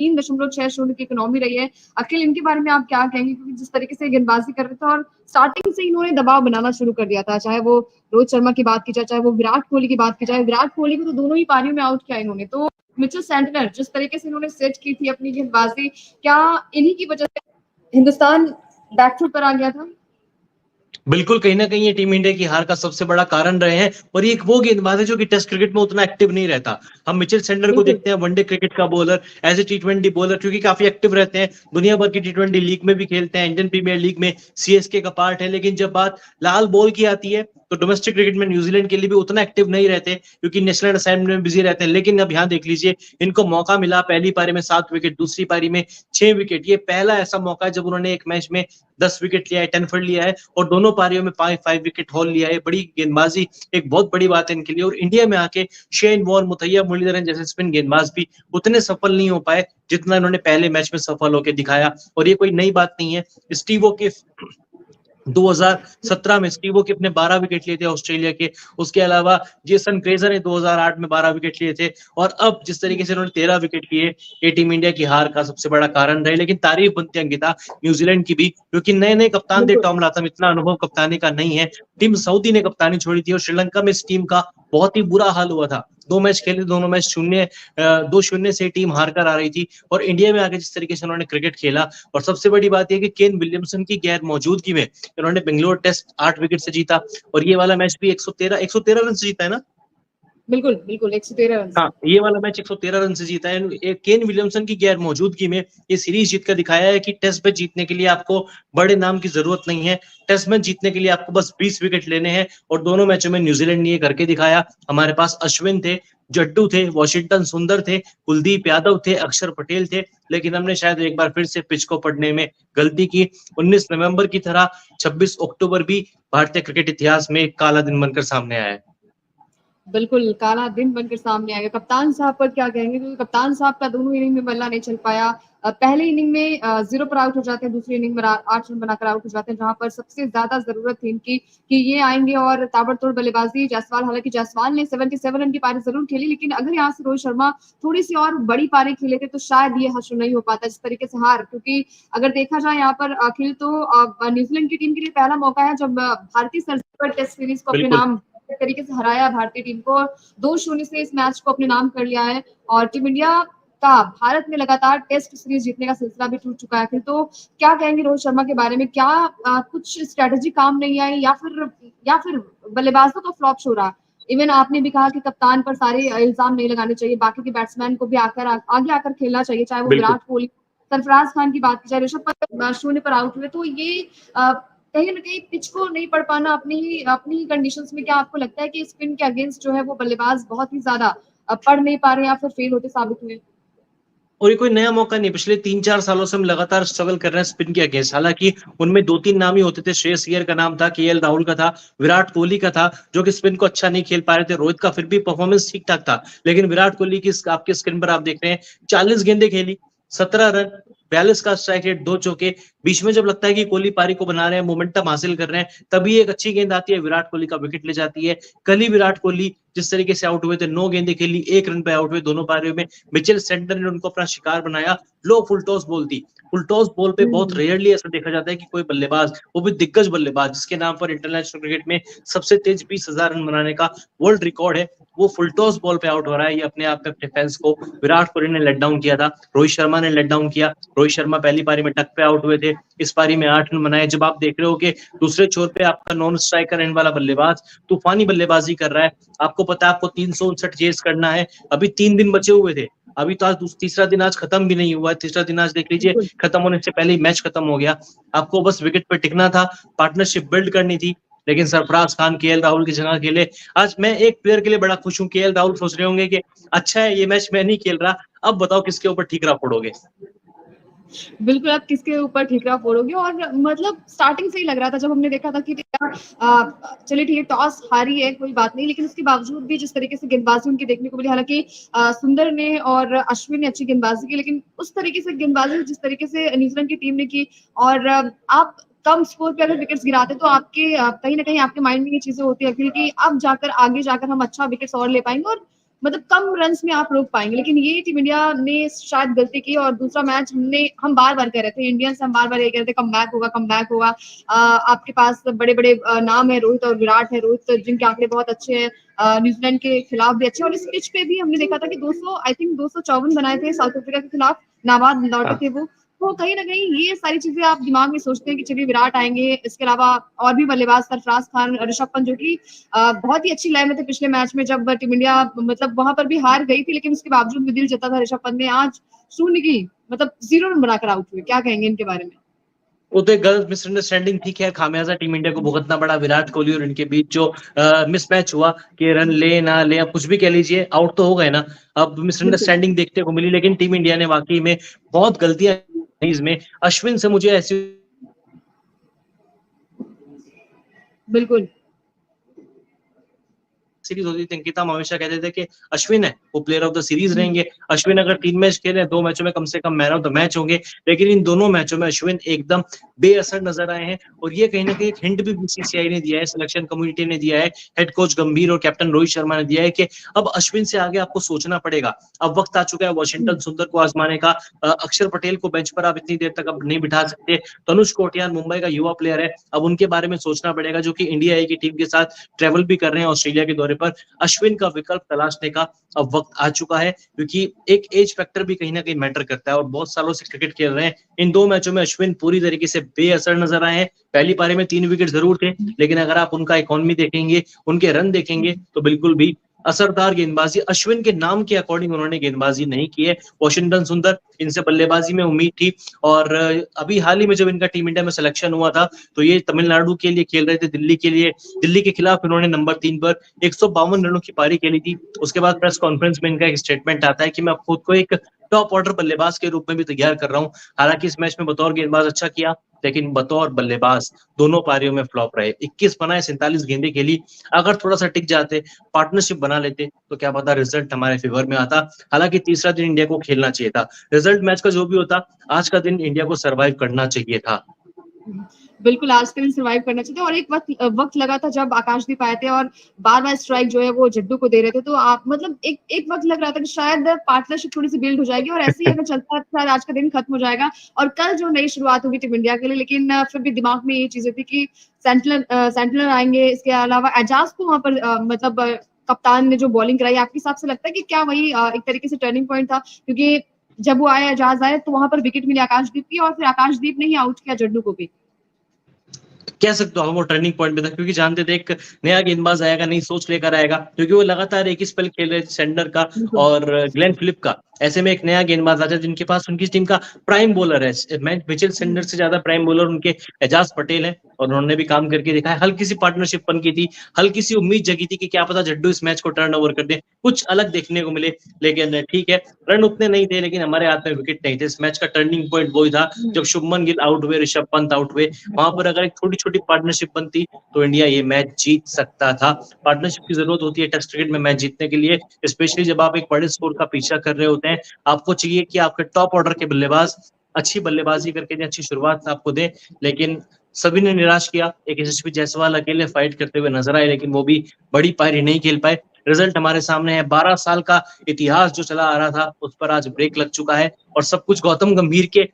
3.60 की इकोनॉमी रही है। अखिल, इनके बारे में आप क्या कहेंगे? क्योंकि जिस तरीके से गेंदबाजी कर रहे थे और स्टार्टिंग से इन्होंने दबाव बनाना शुरू कर दिया था, चाहे वो रोहित शर्मा की बात की जाए, चाहे वो विराट कोहली की बात की जाए। विराट कोहली को तो दोनों ही पारियों में आउट किया इन्होंने। तो मिचेल सैंटनर जिस तरीके से इन्होंने सेट की थी अपनी गेंदबाजी, क्या इन्हीं की वजह से हिंदुस्तान बैकफुट पर आ गया था? बिल्कुल, कहीं न कहीं ये टीम इंडिया की हार का सबसे बड़ा कारण रहे हैं और ये एक वो गेंदबाज है जो कि टेस्ट क्रिकेट में उतना एक्टिव नहीं रहता। हम मिचेल सैंटनर को देखते हैं वनडे क्रिकेट का bowler, as a T20 bowler क्योंकि काफ़ी एक्टिव रहते हैं। दुनिया भर की टी20 लीग में भी खेलते हैं, इंडियन प्रीमियर लीग में सीएसके का पार्ट है। लेकिन जब बात लाल बॉल की आती है, तो डोमेस्टिक क्रिकेट में न्यूज़ीलैंड के लिए भी उतना एक्टिव नहीं रहते क्योंकि नेशनल असाइनमेंट में बिज़ी रहते हैं। लेकिन अब यहाँ देख लीजिए, इनको मौका मिला पहली पारी में 7 विकेट, दूसरी पारी में 6 विकेट। ये पहला ऐसा मौका है जब उन्होंने एक मैच में 10 विकेट लिया है, 10 फॉर लिया है और दोनों पारियों में 5 विकेट हॉल लिया है। बड़ी गेंदबाजी एक बहुत बड़ी बात है इनके लिए और इंडिया में आके शेन वॉर्न, मुथैया मुरलीधरन जैसे स्पिन गेंदबाज भी उतने सफल नहीं हो पाए जितना इन्होंने पहले मैच में सफल होकर दिखाया। और ये कोई नई बात नहीं है। स्टीव ओ के 2017 में स्टीव ओ के अपने 12 विकेट लिए थे ऑस्ट्रेलिया के। उसके अलावा जेसन क्रेजर ने 2008 में 12 विकेट लिए थे और अब जिस तरीके से उन्होंने 13 विकेट लिए, ये टीम इंडिया की हार का सबसे बड़ा कारण रहे। लेकिन तारीफ बनती है अंकिता न्यूजीलैंड की भी, क्योंकि नए-नए कप्तान थे। टॉम लाथम इतना अनुभव कप्तानी का नहीं है। टिम साउदी ने कप्तानी छोड़ी थी और श्रीलंका में इस टीम का बहुत ही बुरा हाल हुआ था। 2 मैच खेले, दोनों मैच 2-0 से टीम हार कर आ रही थी और इंडिया में आके जिस तरीके से उन्होंने क्रिकेट खेला और सबसे बड़ी बात यह कि केन विलियमसन की गैर मौजूदगी में उन्होंने बेंगलोर टेस्ट 8 विकेट से जीता और ये वाला मैच भी 113 रन से जीता है ना? बिल्कुल, बिल्कुल 113 रन से। हाँ, ये वाला मैच 113 रन से जीता है। केन विलियमसन की गैर मौजूदगी में ये सीरीज जीत कर दिखाया है कि टेस्ट मैच जीतने के लिए आपको बड़े नाम की जरूरत नहीं है। टेस्ट मैच जीतने के लिए आपको बस 20 विकेट लेने हैं और दोनों मैचों में न्यूजीलैंड ने ये करके दिखाया। हमारे पास अश्विन थे, जड्डू थे, वॉशिंगटन सुंदर थे, कुलदीप यादव थे, अक्षर पटेल थे, लेकिन हमने शायद एक बार फिर से पिच को पढ़ने में गलती की। 19 नवंबर की तरह 26 अक्टूबर भी भारतीय क्रिकेट इतिहास में एक काला दिन बनकर सामने आया है। बिल्कुल, काला दिन बनकर सामने आएगा। कप्तान साहब पर क्या कहेंगे? क्योंकि कप्तान साहब का दोनों इनिंग में बल्ला नहीं चल पाया। पहले इनिंग में 0 पर आउट हो जाते हैं, दूसरी इनिंग में 8 रन बनाकर आउट हो जाते हैं, जहाँ पर सबसे ज़्यादा ज़रूरत थी इनकी कि ये आएँगे और ताबड़तोड़ बल्लेबाज़ी। जायसवाल, हालाँकि जायसवाल ने 77 रन की पारी ज़रूर खेली, लेकिन अगर यहाँ से रोहित शर्मा थोड़ी-सी और बड़ी पारी खेले थे, तो शायद ये हश्र नहीं हो पाता जिस तरीके से हार। क्योंकि अगर देखा जाए यहाँ पर अखिल, तो न्यूज़ीलैंड की टीम के लिए पहला मौका है जब भारतीय सर्ज पर टेस्ट सीरीज़ को अपने बिल्कुल। नाम तरीके से हराया भारतीय टीम को, 2-0 से इस मैच को अपने नाम कर लिया है और टीम इंडिया का भारत में लगातार टेस्ट सीरीज जीतने का सिलसिला भी टूट चुका है। फिर तो क्या कहेंगे रोहित शर्मा के बारे में? क्या कुछ स्ट्रैटेजी काम नहीं आई या फिर बल्लेबाजों का फ्लॉप शो रहा? इवन आपने भी कहा कि कप्तान पर सारे इल्जाम नहीं लगाने चाहिए, बाकी के बैट्समैन को भी आगे आकर खेलना चाहिए, चाहे वो बिल्कुल। विराट कोहली, सरफराज खान की बात की जाए, ऋषभ पंत 0 पर आउट हुए। तो ये कहीं न कहीं पिच को नहीं पढ़ पाना अपनी ही कंडीशंस में, क्या आपको लगता है कि स्पिन के अगेंस्ट जो है वो बल्लेबाज बहुत ही ज़्यादा पढ़ नहीं पा रहे हैं या फिर फेल होते साबित हुए? और ये कोई नया मौका नहीं, पिछले 3-4 सालों से हम लगातार स्ट्रगल कर रहे हैं स्पिन के अगेंस्ट। हालाँकि उनमें 2-3 नाम ही होते थे, श्रेयस अय्यर का नाम था, केएल राहुल का था, विराट कोहली का था, जो कि स्पिन को अच्छा नहीं खेल पा रहे थे। रोहित का फिर भी परफॉर्मेंस ठीक-ठाक था, लेकिन विराट कोहली की आपके स्क्रीन पर आप देख रहे हैं 40 गेंदें खेली, 17 रन, 42 का स्ट्राइक रेट, 2 चौके। बीच में जब लगता है कि कोहली पारी को बना रहे हैं, मोमेंटम हासिल कर रहे हैं, तभी एक अच्छी गेंद आती है, विराट कोहली का विकेट ले जाती है। कल ही विराट कोहली जिस तरीके से आउट हुए थे, 9 गेंदें खेली, 1 रन पे आउट हुए दोनों पारियों में। मिचेल सेंटर ने उनको अपना शिकार बनाया। लो फुल टॉस बॉल थी। फुल टॉस बॉल पे बहुत रेयरली ऐसा देखा जाता है कि कोई बल्लेबाज, वो भी दिग्गज बल्लेबाज जिसके नाम पर इंटरनेशनल क्रिकेट में सबसे तेज 20,000 रन बनाने का वर्ल्ड रिकॉर्ड है, वो फुल टॉस बॉल पे आउट हो रहा है। ये अपने आप में अपने फैंस को, विराट कोहली ने लेट डाउन किया था, रोहित शर्मा ने लेट डाउन किया। रोहित शर्मा पहली पारी में टक पे आउट हुए थे, इस पारी में 8 रन बनाए। जब आप देख रहे हो कि दूसरे छोर पे आपका नॉन स्ट्राइकर एंड वाला बल्लेबाज तूफानी बल्लेबाजी कर रहा है, आपको पता है आपको 359 चेस करना है, अभी 3 दिन बचे हुए थे, अभी तो आज तीसरा दिन आज खत्म भी नहीं हुआ है। तीसरा दिन आज देख लीजिए खत्म होने से पहले ही मैच खत्म हो गया। आपको बस विकेट पे टिकना था, पार्टनरशिप बिल्ड करनी थी, लेकिन सरफराज खान केएल राहुल की जगह खेले। आज मैं एक प्लेयर के लिए बड़ा खुश हूँ। केएल राहुल सोच रहे होंगे कि अच्छा है ये मैच मैं नहीं खेल रहा, अब बताओ किसके ऊपर ठीकरा फोड़ोगे। बिल्कुल, आप किसके ऊपर ठीकरा फोड़ोगे? और मतलब स्टार्टिंग से ही लग रहा था जब हमने देखा था कि चलिए ठीक है, टॉस हारी है, कोई बात नहीं, लेकिन उसके बावजूद भी जिस तरीके से गेंदबाजी उनकी देखने को मिली, हालाँकि सुंदर ने और अश्विन ने अच्छी गेंदबाजी की, लेकिन उस तरीके से गेंदबाजी जिस तरीके से न्यूज़ीलैंड की टीम ने की और आप कम स्कोर पे अगर विकेट्स गिराते तो आपके कहीं न कहीं आपके माइंड में ये चीज़ें होती है अखिल कि अब जाकर आगे जाकर हम अच्छा विकेट्स और ले पाएँगे और मतलब कम रन्स में आप रोक पाएँगे। लेकिन ये टीम इंडिया ने शायद गलती की और दूसरा मैच हम बार-बार कह रहे थे, इंडियंस हम बार-बार ये कह रहे थे कमबैक होगा, कमबैक होगा। आपके पास बड़े-बड़े नाम है, रोहित और विराट है, रोहित जिनके आंकड़े बहुत अच्छे हैं, न्यूजीलैंड के खिलाफ भी अच्छे, और इस पिच पे भी हमने देखा था कि 200 आई थिंक 254 बनाए थे साउथ अफ्रीका के खिलाफ, नाबाद लौटे हाँ। थे वो। तो कहीं न कहीं ये सारी चीज़ें आप दिमाग में सोचते हैं कि चलिए विराट आएँगे, इसके अलावा और भी बल्लेबाज सरफराज खान, ऋषभ पंत जो कि बहुत ही अच्छी लय में थे पिछले मैच में, जब टीम इंडिया मतलब वहाँ पर भी हार गई थी, लेकिन उसके बावजूद भी दिल जीता था ऋषभ पंत ने। आज शून्य की मतलब 0 रन बनाकर आउट हुए। क्या कहेंगे इनके बारे में? वो तो एक गलत मिसअंडरस्टैंडिंग थी, खैर खामियाजा टीम इंडिया को भुगतना पड़ा। विराट कोहली और इनके बीच जो मिसमैच हुआ कि रन ले ना ले, अब कुछ भी कह लीजिए, आउट तो हो गए ना। अब बिल्कुल। मिसअंडरस्टैंडिंग देखने को मिली, लेकिन टीम इंडिया ने वाकई में बहुत गलतियां की इसमें। अश्विन से मुझे ऐसी बिल्कुल। सीरीज होती थी, अंकिता हम हमेशा कहते थे कि अश्विन है वो प्लेयर ऑफ द सीरीज रहेंगे। अश्विन अगर 3 मैच खेले, 2 मैचों में कम से कम मैन ऑफ द मैच होंगे, लेकिन इन दोनों मैचों में अश्विन एकदम बेअसर नजर आए हैं। और ये कहीं न कहीं एक हिंट भी बीसीसीआई ने दिया है, सिलेक्शन कम्युनिटी ने दिया है, हेड कोच गंभीर और कैप्टन रोहित शर्मा ने दिया है कि अब अश्विन से आगे आपको सोचना पड़ेगा। अब वक्त आ चुका है हुँ, वॉशिंगटन सुंदर को आजमाने का। अक्षर पटेल को बेंच पर आप इतनी देर तक अब नहीं बिठा सकते। तनुष कोटियान मुंबई का युवा प्लेयर है, अब उनके बारे में सोचना पड़ेगा, जो कि इंडिया ए की टीम के साथ ट्रैवल भी कर रहे हैं ऑस्ट्रेलिया के दौरे पर। अश्विन का विकल्प तलाशने का अब वक्त आ चुका है, क्योंकि एक एज फैक्टर भी कहीं ना कहीं मैटर करता है, और बहुत सालों से क्रिकेट खेल रहे हैं। इन 2 मैचों में अश्विन पूरी तरीके से बेअसर नजर आए हैं। पहली पारी में 3 विकेट जरूर थे, लेकिन अगर आप उनका इकॉनमी देखेंगे, उनके रन देखेंगे, तो बिल्कुल भी असरदार गेंदबाजी अश्विन के नाम के अकॉर्डिंग उन्होंने गेंदबाजी नहीं की है। वॉशिंगटन सुंदर, इनसे बल्लेबाजी में उम्मीद थी, और अभी हाल ही में जब इनका टीम इंडिया में सिलेक्शन हुआ था, तो ये तमिलनाडु के लिए खेल रहे थे, दिल्ली के लिए। दिल्ली के खिलाफ इन्होंने नंबर 3 पर 152 रनों की पारी खेली थी। उसके बाद प्रेस कॉन्फ्रेंस में इनका एक स्टेटमेंट आता है कि मैं खुद को एक टॉप ऑर्डर बल्लेबाज के रूप में भी तैयार कर रहा हूं। हालांकि इस मैच में बतौर गेंदबाज अच्छा किया, लेकिन बतौर बल्लेबाज दोनों पारियों में फ्लॉप रहे। 21 बनाए, 47 गेंदें खेली। अगर थोड़ा सा टिक जाते, पार्टनरशिप बना लेते, तो क्या पता रिजल्ट हमारे फेवर में आता। हालांकि तीसरा दिन इंडिया को खेलना चाहिए था। रिजल्ट मैच का जो भी होता, आज का दिन इंडिया को सर्वाइव करना चाहिए था। बिल्कुल, आज के दिन सर्वाइव करना चाहिए था, और एक वक़्त लगा था जब आकाशदीप आए थे और बार-बार स्ट्राइक जो है वो जड्डू को दे रहे थे, तो आप मतलब एक वक़्त लग रहा था कि शायद पार्टनरशिप थोड़ी-सी बिल्ड हो जाएगी, और ऐसे ही अगर चलता है तो शायद आज का दिन खत्म हो जाएगा और कल जो नई शुरुआत होगी टीम इंडिया के लिए। लेकिन फिर भी दिमाग में ये चीज़ें थी कि सेंटनर आएँगे, इसके अलावा एजाज़ को वहाँ पर मतलब कप्तान ने जो बॉलिंग कराई, आपके हिसाब से लगता है कि क्या वही एक तरीके से टर्निंग पॉइंट था? क्योंकि जब वो आए, एजाज़ आए, तो वहाँ पर विकेट मिली आकाशदीप की, और फिर आकाशदीप ने ही आउट किया जड्डू को भी। कह सकते हो वो टर्निंग पॉइंट पे था, क्योंकि जानते थे एक नया गेंदबाज आएगा, नई सोच लेकर आएगा, क्योंकि वो लगातार एक ही स्पेल खेल रहे थे सेंडर का बिल्कुल। और ग्लेन फिलिप का। ऐसे में एक नया गेंदबाज आता है जिनके पास उनकी टीम का प्राइम बॉलर है। मिचेल सेंडर से ज्यादा प्राइम बॉलर उनके एजाज पटेल है, और उन्होंने भी काम करके दिखाया। हल्की सी पार्टनरशिप बन की थी, हल्की सी उम्मीद जगी थी कि क्या पता जड्डू इस मैच को टर्न ओवर कर दे, कुछ अलग देखने को मिले। लेकिन ठीक है, रन उतने नहीं थे, लेकिन हमारे हाथ में विकेट नहीं थे। इस मैच का टर्निंग पॉइंट वही था जब शुभमन गिल आउट हुए, ऋषभ पंत आउट हुए। वहां पर अगर एक छोटी छोटी पार्टनरशिप बनती, तो इंडिया ये मैच जीत सकता था। पार्टनरशिप की जरूरत होती है टेस्ट क्रिकेट में मैच जीतने के लिए, स्पेशली जब आप एक बड़े स्कोर का पीछा कर रहे होते हैं। आपको चाहिए कि आपके टॉप ऑर्डर के बल्लेबाज अच्छी बल्लेबाजी करके दें, अच्छी शुरुआत आपको दें, लेकिन सभी ने निराश किया। एक यशस्वी जायसवाल अकेले फाइट करते हुए नजर आए, लेकिन वो भी बड़ी पारी नहीं खेल पाए। रिजल्ट हमारे सामने है। 12 साल का इतिहास जो चला आ रहा था, उस पर आज ब्रेक लग चुका है, और सब कुछ गौतम गंभीर के